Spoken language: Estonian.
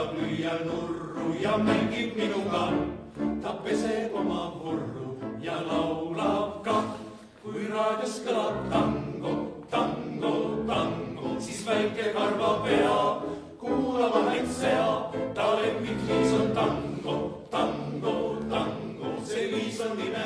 hakkab lüüa nurru ja mängib minuga. Ta peseb oma vurru ja laulab kah. Kui raadios kõlab tango, tango, tango, siis väike karvapea kuulama häid sea. Ta lemmikviis on tango, tango, tango, see viis on nime